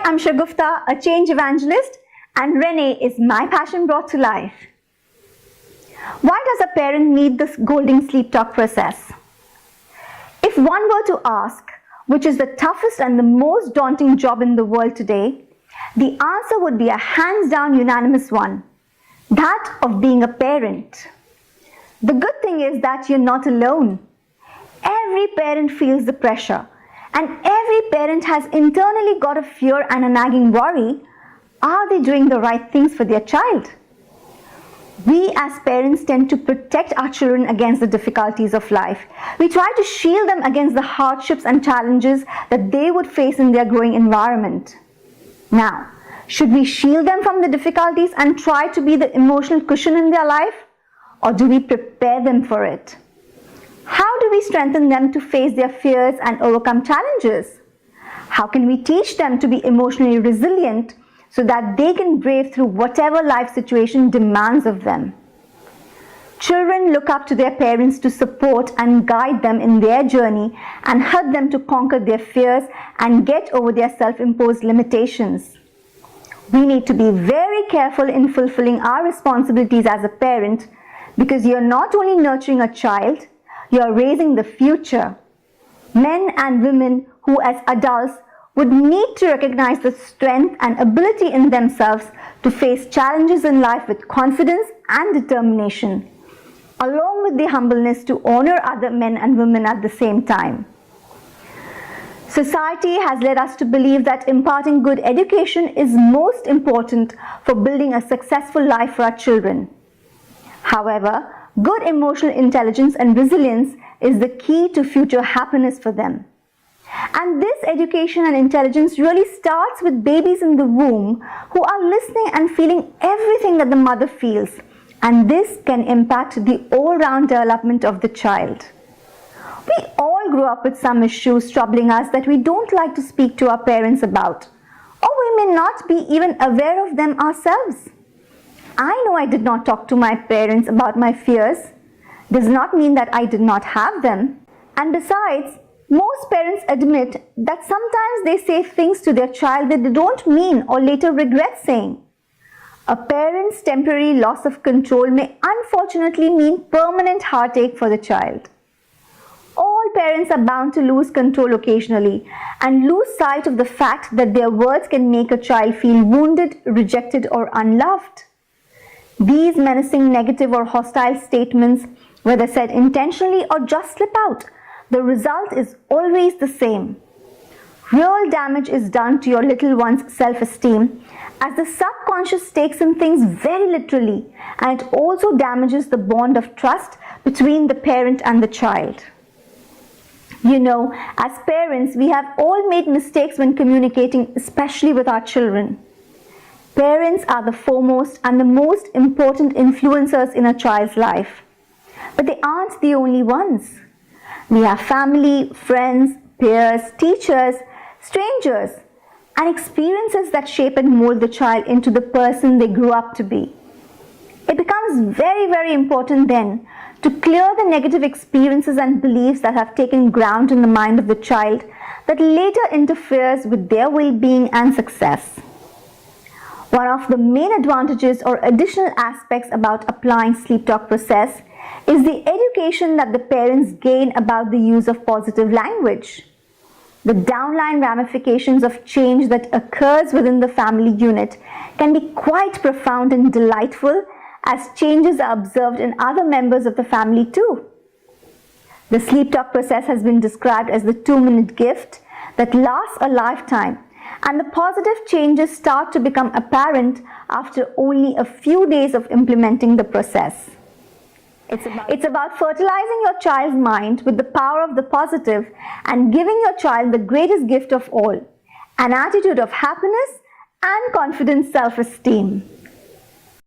I'm Shagufta, a change evangelist, and Renee is my passion brought to life. Why does a parent need this Goulding sleep talk process? If one were to ask, which is the toughest and the most daunting job in the world today, the answer would be a hands-down unanimous one, that of being a parent. The good thing is that you're not alone. Every parent feels the pressure, and every parent has internally got a fear and a nagging worry. Are they doing the right things for their child? We as parents tend to protect our children against the difficulties of life. We try to shield them against the hardships and challenges that they would face in their growing environment. Now, should we shield them from the difficulties and try to be the emotional cushion in their life? Or do we prepare them for it? How do we strengthen them to face their fears and overcome challenges? How can we teach them to be emotionally resilient so that they can brave through whatever life situation demands of them? Children look up to their parents to support and guide them in their journey and help them to conquer their fears and get over their self-imposed limitations. We need to be very careful in fulfilling our responsibilities as a parent, because you're not only nurturing a child, you're raising the future. Men and women who as adults would need to recognize the strength and ability in themselves to face challenges in life with confidence and determination, along with the humbleness to honor other men and women at the same time. Society has led us to believe that imparting good education is most important for building a successful life for our children. However, good emotional intelligence and resilience is the key to future happiness for them. And this education and intelligence really starts with babies in the womb who are listening and feeling everything that the mother feels, and this can impact the all-round development of the child. We all grow up with some issues troubling us that we don't like to speak to our parents about, or we may not be even aware of them ourselves. I know I did not talk to my parents about my fears. Does not mean that I did not have them. And besides, most parents admit that sometimes they say things to their child that they don't mean or later regret saying. A parent's temporary loss of control may unfortunately mean permanent heartache for the child. All parents are bound to lose control occasionally and lose sight of the fact that their words can make a child feel wounded, rejected, or unloved. These menacing, negative, or hostile statements, whether said intentionally or just slip out, the result is always the same. Real damage is done to your little one's self-esteem, as the subconscious takes in things very literally, and it also damages the bond of trust between the parent and the child. You know, as parents, we have all made mistakes when communicating, especially with our children. Parents are the foremost and the most important influencers in a child's life. But they aren't the only ones. We have family, friends, peers, teachers, strangers, and experiences that shape and mold the child into the person they grew up to be. It becomes very, very important then to clear the negative experiences and beliefs that have taken ground in the mind of the child that later interferes with their well-being and success. One of the main advantages or additional aspects about applying sleep talk process is the education that the parents gain about the use of positive language. The downline ramifications of change that occurs within the family unit can be quite profound and delightful, as changes are observed in other members of the family too. The sleep talk process has been described as the 2-minute gift that lasts a lifetime, and the positive changes start to become apparent after only a few days of implementing the process. It's about fertilizing your child's mind with the power of the positive and giving your child the greatest gift of all, an attitude of happiness and confident self-esteem.